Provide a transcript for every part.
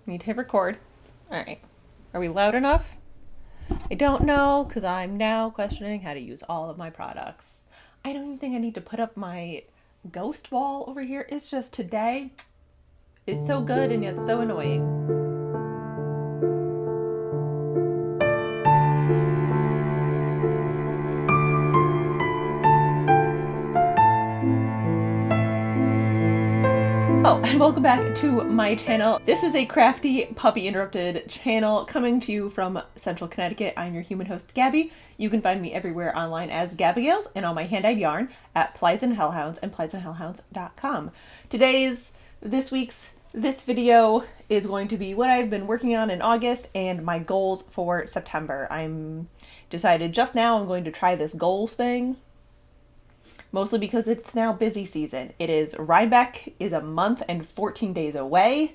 Need to hit record. All right. Are we loud enough? I don't know because I'm now questioning how to use all of my products. I don't even think I need to put up my ghost wall over here. It's just today is so good and yet so annoying. Oh, and welcome back to my channel. This is a crafty puppy interrupted channel coming to you from Central Connecticut. I'm your human host, Gabby. You can find me everywhere online as Gabigailss and on my hand-dyed yarn at Plies and Hellhounds and pliesandhellhounds.com. This week's video is going to be what I've been working on in August and my goals for September. I'm decided just now I'm going to try this goals thing. Mostly because it's now busy season. Rhinebeck is a month and 14 days away.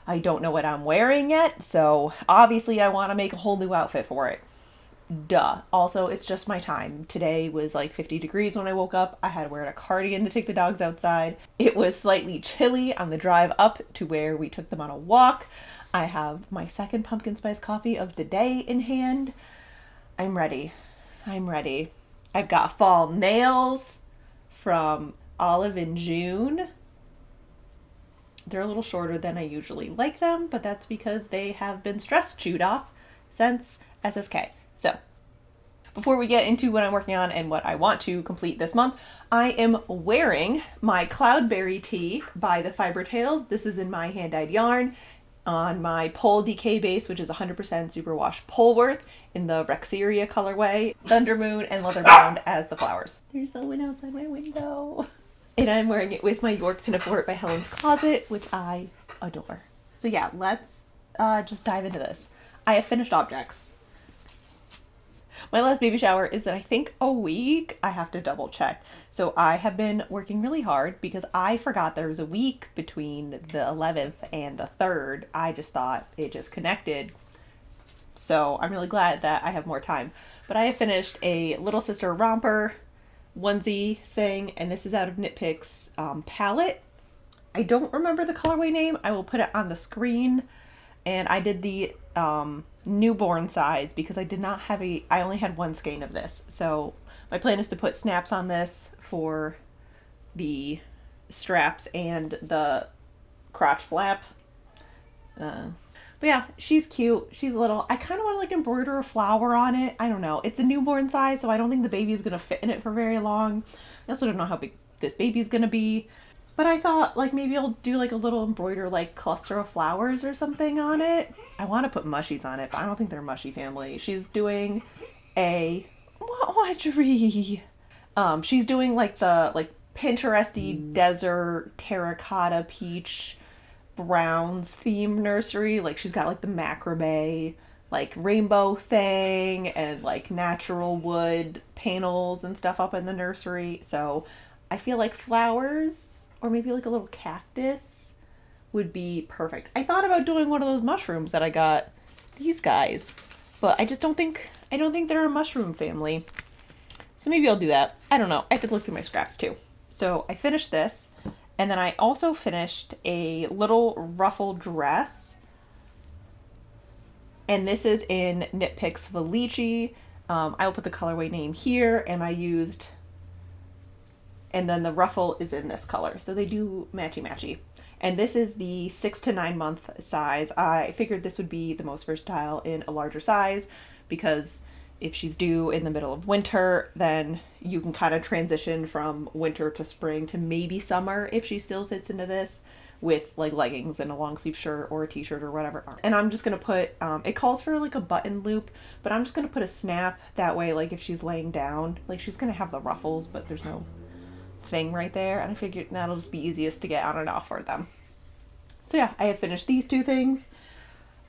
I don't know what I'm wearing yet, so obviously I want to make a whole new outfit for it. Duh. Also, it's just my time. Today was like 50 degrees when I woke up. I had to wear a cardigan to take the dogs outside. It was slightly chilly on the drive up to where we took them on a walk. I have my second pumpkin spice coffee of the day in hand. I'm ready. I've got fall nails from Olive in June. They're a little shorter than I usually like them, but that's because they have been stress chewed off since SSK. So, before we get into what I'm working on and what I want to complete this month, I am wearing my Cloudberry tee by the Fiber Tales. This is in my hand-dyed yarn on my Pole DK base, which is 100% superwash Polworth in the Rexeria colorway, Thundermoon and Leatherbound as the flowers. There's someone outside my window. And I'm wearing it with my York Pinafore by Helen's Closet, which I adore. So yeah, let's just dive into this. I have finished objects. My last baby shower is in, I think, a week. I have to double check. So I have been working really hard because I forgot there was a week between the 11th and the 3rd. I just thought it just connected. So I'm really glad that I have more time. But I have finished a Little Sister romper onesie thing, and this is out of Knit Picks palette. I don't remember the colorway name. I will put it on the screen. And I did the newborn size because I only had one skein of this. So my plan is to put snaps on this for the straps and the crotch flap. But yeah, she's cute. She's little. I kind of want to like embroider a flower on it. I don't know. It's a newborn size, so I don't think the baby is going to fit in it for very long. I also don't know how big this baby is going to be. But I thought like maybe I'll do like a little embroider like cluster of flowers or something on it. I want to put mushies on it, but I don't think they're mushy family. She's doing a what tree? She's doing like the Pinteresty desert terracotta peach browns theme nursery. Like she's got like the macrame like rainbow thing and like natural wood panels and stuff up in the nursery. So I feel like flowers or maybe like a little cactus would be perfect. I thought about doing one of those mushrooms that I got, these guys, but I don't think they're a mushroom family. So maybe I'll do that. I don't know. I have to look through my scraps too. So I finished this, and then I also finished a little ruffle dress, and this is in Knit Picks Felici. I will put the colorway name here, and then the ruffle is in this color. So they do matchy-matchy. And this is the 6 to 9 month size. I figured this would be the most versatile in a larger size because if she's due in the middle of winter, then you can kind of transition from winter to spring to maybe summer if she still fits into this with like leggings and a long sleeve shirt or a t-shirt or whatever. And I'm just going to put, it calls for like a button loop, but I'm just going to put a snap that way. Like if she's laying down, like she's going to have the ruffles, but there's no thing right there, and I figured that'll just be easiest to get on and off for them. So yeah, I have finished these two things.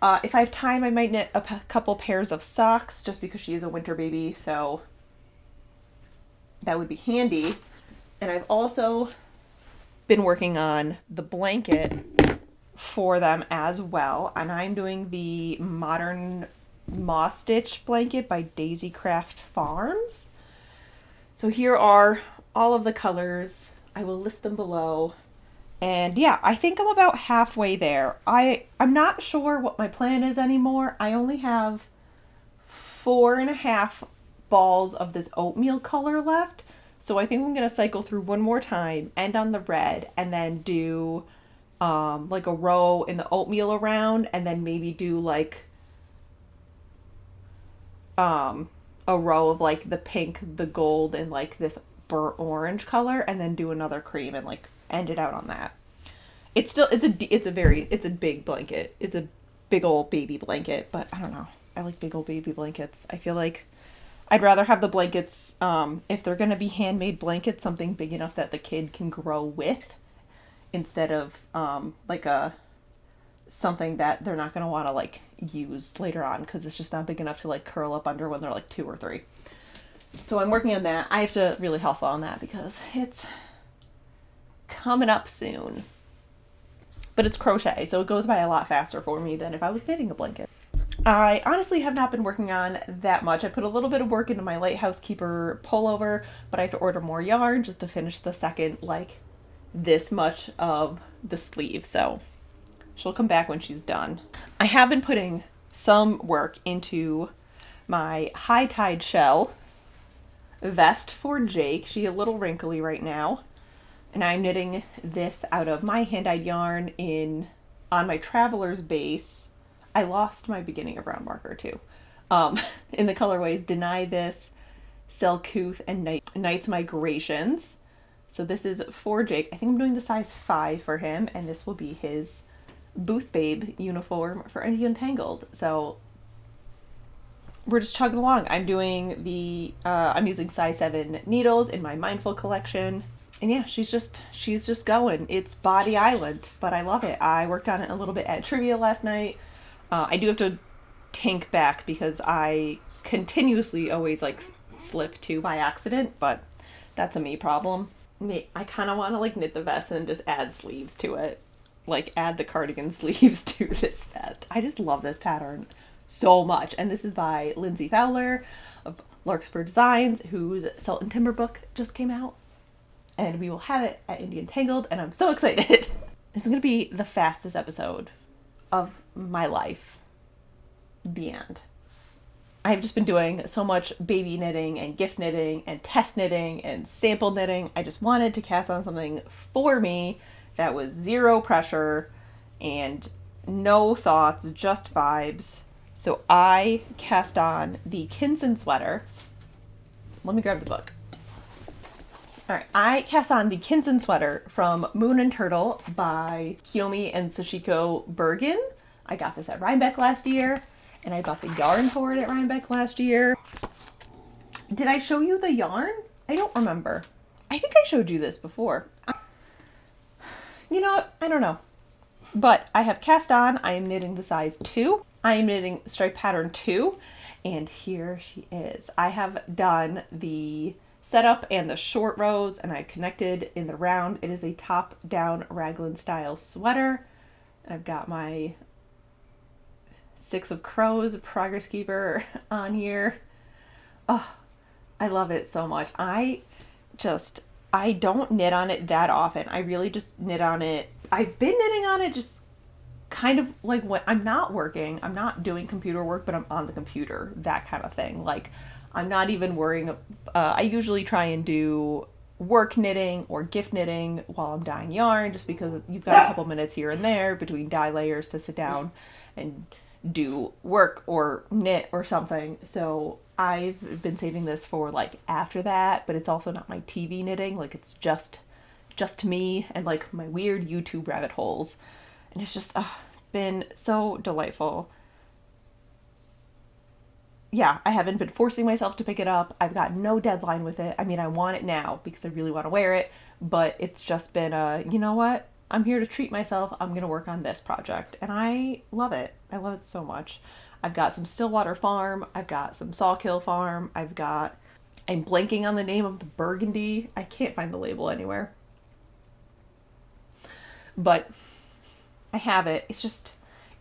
If I have time, I might knit a couple pairs of socks just because she is a winter baby, so that would be handy. And I've also been working on the blanket for them as well, and I'm doing the Modern Moss Stitch blanket by Daisy Craft Farms. So here are all of the colors. I will list them below. And yeah, I think I'm about halfway there. I'm not sure what my plan is anymore. I only have 4.5 balls of this oatmeal color left. So I think I'm gonna cycle through one more time, end on the red, and then do like a row in the oatmeal around, and then maybe do like a row of like the pink, the gold, and like this burnt orange color, and then do another cream and like end it out on that. It's a big blanket. It's a big old baby blanket, but I don't know. I like big old baby blankets. I feel like I'd rather have the blankets, if they're gonna be handmade blankets, something big enough that the kid can grow with, instead of like a something that they're not gonna want to like use later on because it's just not big enough to like curl up under when they're like 2 or 3. So I'm working on that. I have to really hustle on that because it's coming up soon. But it's crochet, so it goes by a lot faster for me than if I was knitting a blanket. I honestly have not been working on that much. I put a little bit of work into my Lighthouse Keeper pullover, but I have to order more yarn just to finish the second, like, this much of the sleeve. So she'll come back when she's done. I have been putting some work into my High Tide Shell vest for Jake. She's a little wrinkly right now. And I'm knitting this out of my hand-dyed yarn on my Traveler's base. I lost my beginning of round marker too. In the colorways Deny This, Selcouth, and Night's Migrations. So this is for Jake. I think I'm doing the size 5 for him, and this will be his Booth Babe uniform for Indian Tangled. So we're just chugging along. I'm using size 7 needles in my Mindful collection. And yeah, she's just going. It's Body Island, but I love it. I worked on it a little bit at trivia last night. I do have to tank back because I continuously always like slip too by accident, but that's a me problem. I kind of want to like knit the vest and just add sleeves to it. Like add the cardigan sleeves to this vest. I just love this pattern so much. And this is by Lindsay Fowler of Larkspur Designs, whose Salt and Timber book just came out. And we will have it at Indian Tangled, and I'm so excited. This is going to be the fastest episode of my life. The end. I've just been doing so much baby knitting and gift knitting and test knitting and sample knitting. I just wanted to cast on something for me that was zero pressure and no thoughts, just vibes. So I cast on the Kinson sweater. Let me grab the book. Alright, I cast on the Kinson sweater from Moon and Turtle by Kiyomi and Sashiko Bergen. I got this at Rhinebeck last year, and I bought the yarn for it at Rhinebeck last year. Did I show you the yarn? I don't remember. I think I showed you this before. You know what? I don't know. But I have cast on. I am knitting the size 2. I am knitting stripe pattern 2, and here she is. I have done the setup and the short rows, and I connected in the round. It is a top-down raglan style sweater. I've got my 6 of Crows Progress Keeper on here. Oh, I love it so much. I don't knit on it that often. I really just knit on it. I've been knitting on it just kind of like when I'm not working. I'm not doing computer work, but I'm on the computer, that kind of thing. Like, I'm not even worrying. I usually try and do work knitting or gift knitting while I'm dyeing yarn, just because you've got a couple minutes here and there between dye layers to sit down and do work or knit or something. So I've been saving this for like after that, but it's also not my TV knitting. Like, it's just me and like my weird YouTube rabbit holes. And it's just been so delightful. Yeah, I haven't been forcing myself to pick it up. I've got no deadline with it. I mean, I want it now because I really want to wear it, but it's just been you know what? I'm here to treat myself. I'm going to work on this project, and I love it. I love it so much. I've got some Stillwater Farm. I've got some Sawkill Farm. I'm blanking on the name of the Burgundy. I can't find the label anywhere. But I have it.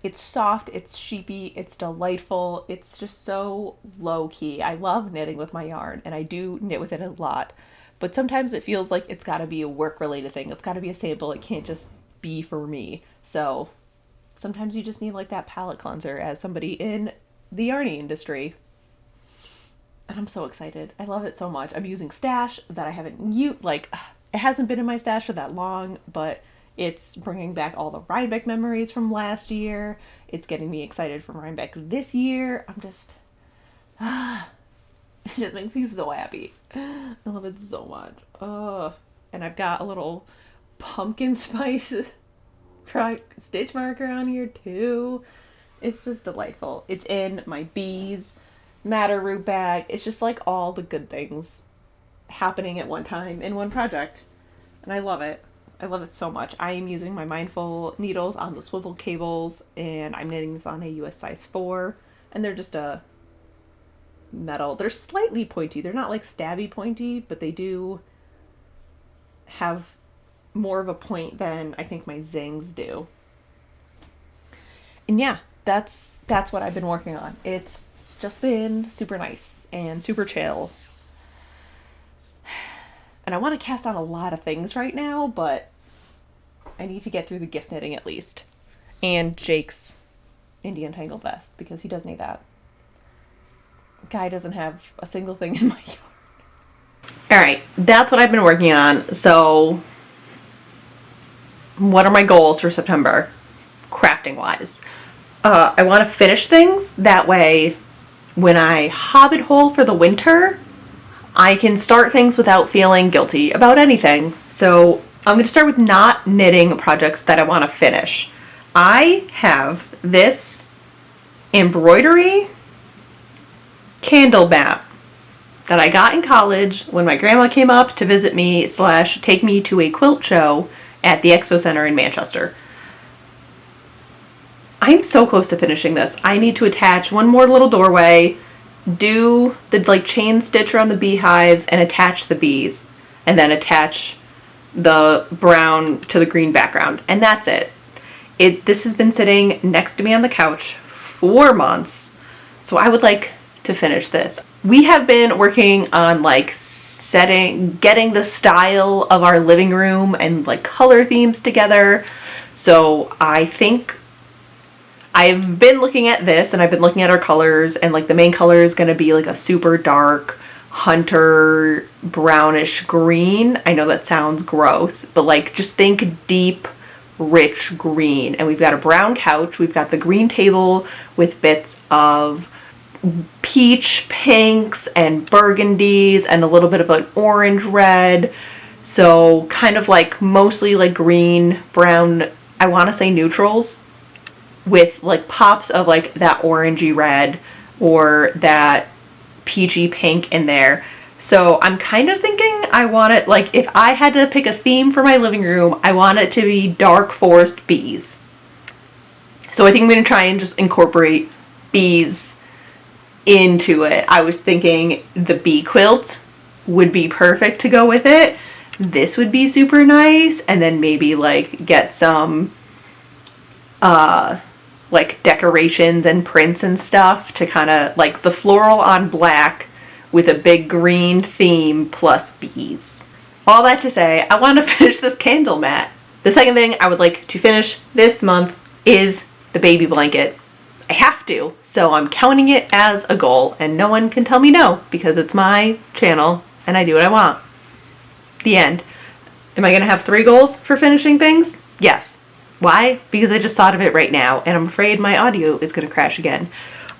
It's soft, it's sheepy, it's delightful, it's just so low-key. I love knitting with my yarn, and I do knit with it a lot, but sometimes it feels like it's got to be a work-related thing. It's got to be a sample. It can't just be for me. So sometimes you just need like that palette cleanser as somebody in the yarny industry. And I'm so excited. I love it so much. I'm using stash that I haven't used. Like, it hasn't been in my stash for that long, but it's bringing back all the Rhinebeck memories from last year. It's getting me excited for Rhinebeck this year. I'm just, it just makes me so happy. I love it so much. And I've got a little pumpkin spice stitch marker on here too. It's just delightful. It's in my bees madder root bag. It's just like all the good things happening at one time in one project. And I love it. I love it so much. I am using my Mindful needles on the swivel cables, and I'm knitting this on a US size 4. And they're just a metal. They're slightly pointy. They're not like stabby pointy, but they do have more of a point than I think my Zings do. And yeah, that's what I've been working on. It's just been super nice and super chill. And I want to cast on a lot of things right now, but I need to get through the gift knitting at least. And Jake's Indian Tangle Vest, because he does need that. Guy doesn't have a single thing in my yard. Alright, that's what I've been working on. So, what are my goals for September, crafting wise? I want to finish things. That way, when I hobbit hole for the winter, I can start things without feeling guilty about anything. So I'm going to start with not knitting projects that I want to finish. I have this embroidery candle mat that I got in college when my grandma came up to visit me / take me to a quilt show at the Expo Center in Manchester. I'm so close to finishing this. I need to attach one more little doorway, do the like chain stitch around the beehives, and attach the bees, and then attach the brown to the green background, and that's it. This has been sitting next to me on the couch for months, so I would like to finish this. We have been working on like getting the style of our living room and like color themes together. So I think I've been looking at this, and I've been looking at our colors, and like the main color is going to be like a super dark hunter brownish green. I know that sounds gross, but like just think deep, rich green. And we've got a brown couch. We've got the green table with bits of peach pinks and burgundies and a little bit of an orange red. So kind of like mostly like green, brown, I want to say neutrals, with like pops of like that orangey red or that peachy pink in there. So I'm kind of thinking I want it, like if I had to pick a theme for my living room, I want it to be dark forest bees. So I think I'm going to try and just incorporate bees into it. I was thinking the bee quilt would be perfect to go with it. This would be super nice. And then maybe like get some like decorations and prints and stuff to kind of like the floral on black with a big green theme plus bees. All that to say, I want to finish this candle mat. The second thing I would like to finish this month is the baby blanket. I have to, so I'm counting it as a goal, and no one can tell me no because it's my channel and I do what I want. The end. Am I going to have 3 goals for finishing things? Yes. Why? Because I just thought of it right now, and I'm afraid my audio is going to crash again.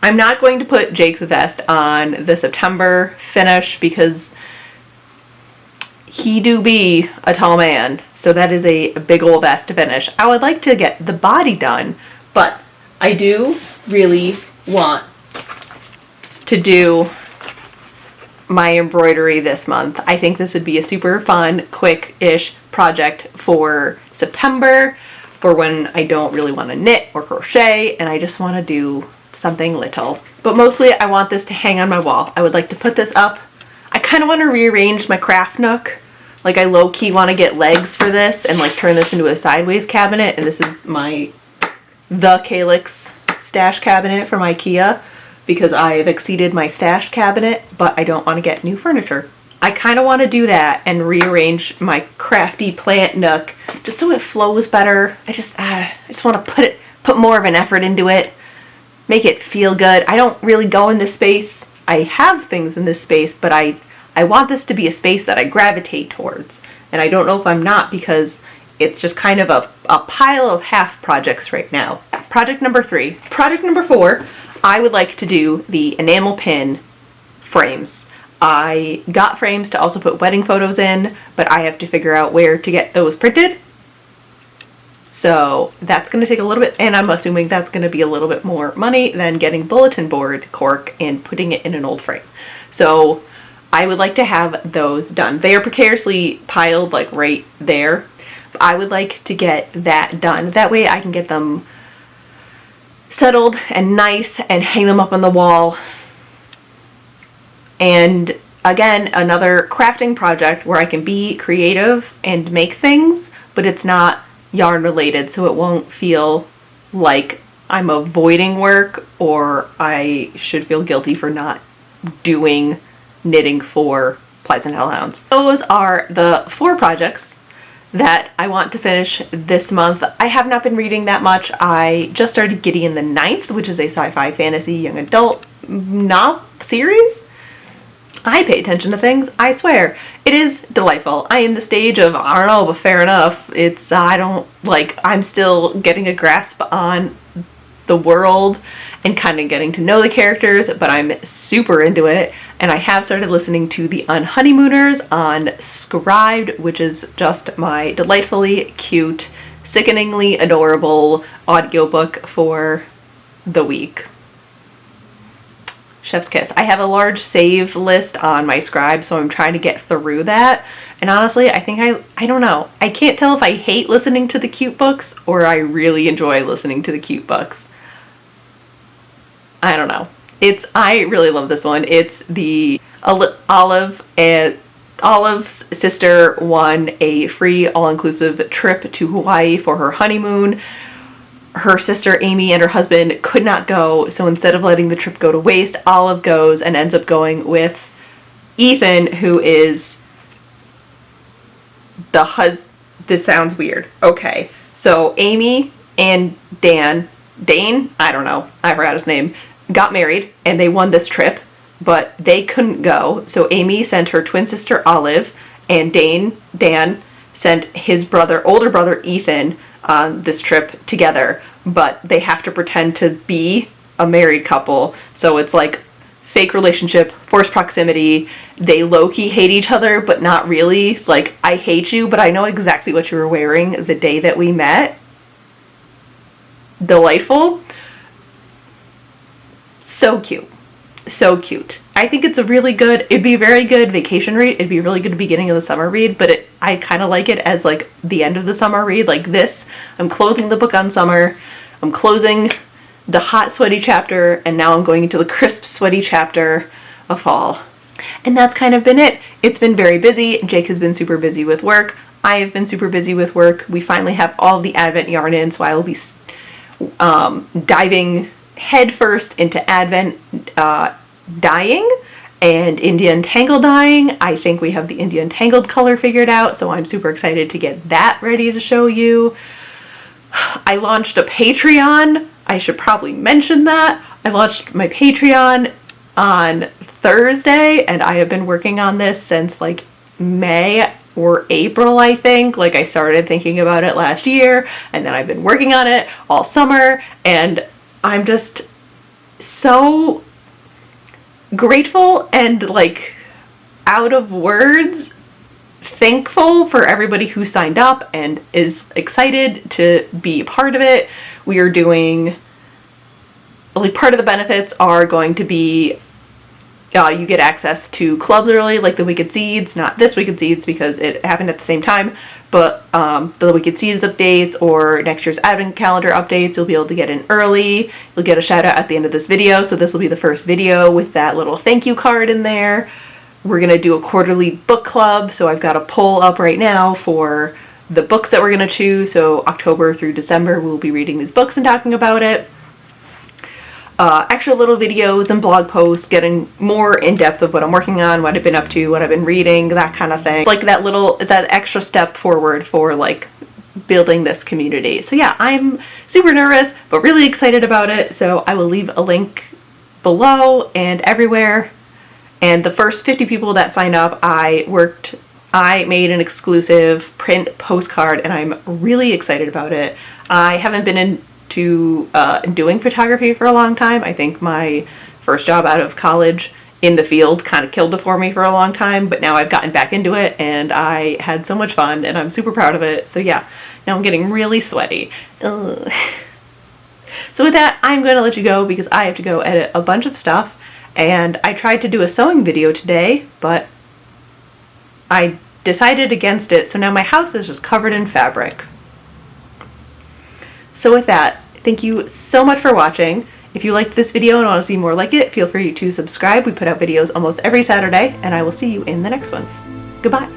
I'm not going to put Jake's vest on the September finish because he do be a tall man, so that is a big old vest to finish. I would like to get the body done, but I do really want to do my embroidery this month. I think this would be a super fun, quick-ish project for September, for when I don't really want to knit or crochet and I just want to do something little. But mostly I want this to hang on my wall. I would like to put this up. I kind of want to rearrange my craft nook. Like I low-key want to get legs for this and like turn this into a sideways cabinet, and this is the Calyx stash cabinet from IKEA because I have exceeded my stash cabinet, but I don't want to get new furniture. I kind of want to do that and rearrange my crafty plant nook just so it flows better. I just want to put more of an effort into it, make it feel good. I don't really go in this space. I have things in this space, but I want this to be a space that I gravitate towards. And I don't know if I'm not, because it's just kind of a pile of half projects right now. Project number 3. Project number 4, I would like to do the enamel pin frames. I got frames to also put wedding photos in, but I have to figure out where to get those printed. So that's going to take a little bit, and I'm assuming that's going to be a little bit more money than getting bulletin board cork and putting it in an old frame. So I would like to have those done. They are precariously piled like right there. I would like to get that done. That way I can get them settled and nice and hang them up on the wall. And again, another crafting project where I can be creative and make things, but it's not yarn related, so it won't feel like I'm avoiding work or I should feel guilty for not doing knitting for Pleasant Hellhounds. Those are the 4 projects that I want to finish this month. I have not been reading that much. I just started Gideon the 9th, which is a sci-fi fantasy young adult novel series. I pay attention to things, I swear. It is delightful. I am the stage of, I don't know, but fair enough. I'm still getting a grasp on the world and kind of getting to know the characters, but I'm super into it. And I have started listening to the Unhoneymooners on Scribd, which is just my delightfully cute, sickeningly adorable audiobook for the week. Chef's kiss. I have a large save list on my Scribd, so I'm trying to get through that. And honestly, I think I don't know. I can't tell if I hate listening to the cute books or I really enjoy listening to the cute books. I don't know. I really love this one. It's the Olive's sister won a free all-inclusive trip to Hawaii for her honeymoon. Her sister Amy and her husband could not go, so instead of letting the trip go to waste, Olive goes and ends up going with Ethan, who is this sounds weird. Okay, so Amy and Dane, I don't know, I forgot his name, got married and they won this trip, but they couldn't go, so Amy sent her twin sister Olive, and Dan sent his older brother Ethan on this trip together, but they have to pretend to be a married couple, so it's like fake relationship, forced proximity. They low-key hate each other, but not really. Like, I hate you, but I know exactly what you were wearing the day that we met. Delightful. So cute. So cute. I think it'd be a very good vacation read. It'd be a really good beginning of the summer read, but I kind of like it as like the end of the summer read. Like this, I'm closing the book on summer. I'm closing the hot, sweaty chapter, and now I'm going into the crisp, sweaty chapter of fall. And that's kind of been it. It's been very busy. Jake has been super busy with work. I have been super busy with work. We finally have all the Advent yarn in, so I will be diving headfirst into Advent dyeing and Indian Tangled dyeing. I think we have the Indian Tangled color figured out, so I'm super excited to get that ready to show you. I launched a Patreon. I should probably mention that. I launched my Patreon on Thursday, and I have been working on this since like May or April, I think. Like, I started thinking about it last year, and then I've been working on it all summer, and I'm just so grateful and like out of words thankful for everybody who signed up and is excited to be part of it. We are doing, like, part of the benefits are going to be you get access to clubs early, like the Wicked Seeds, not this Wicked Seeds because it happened at the same time, but the Wicked Seeds updates or next year's Advent calendar updates, you'll be able to get in early. You'll get a shout out at the end of this video, so this will be the first video with that little thank you card in there. We're going to do a quarterly book club, so I've got a poll up right now for the books that we're going to choose, so October through December we'll be reading these books and talking about it. extra little videos and blog posts getting more in depth of what I'm working on, what I've been up to, what I've been reading, that kind of thing. It's like that extra step forward for like building this community. So yeah, I'm super nervous, but really excited about it. So I will leave a link below and everywhere. And the first 50 people that sign up, I made an exclusive print postcard, and I'm really excited about it. I haven't been into doing photography for a long time. I think my first job out of college in the field kind of killed it for me for a long time, but now I've gotten back into it and I had so much fun and I'm super proud of it. So yeah, now I'm getting really sweaty. Ugh. So with that, I'm going to let you go because I have to go edit a bunch of stuff, and I tried to do a sewing video today, but I decided against it, so now my house is just covered in fabric. So with that, thank you so much for watching. If you liked this video and want to see more like it, feel free to subscribe. We put out videos almost every Saturday, and I will see you in the next one. Goodbye.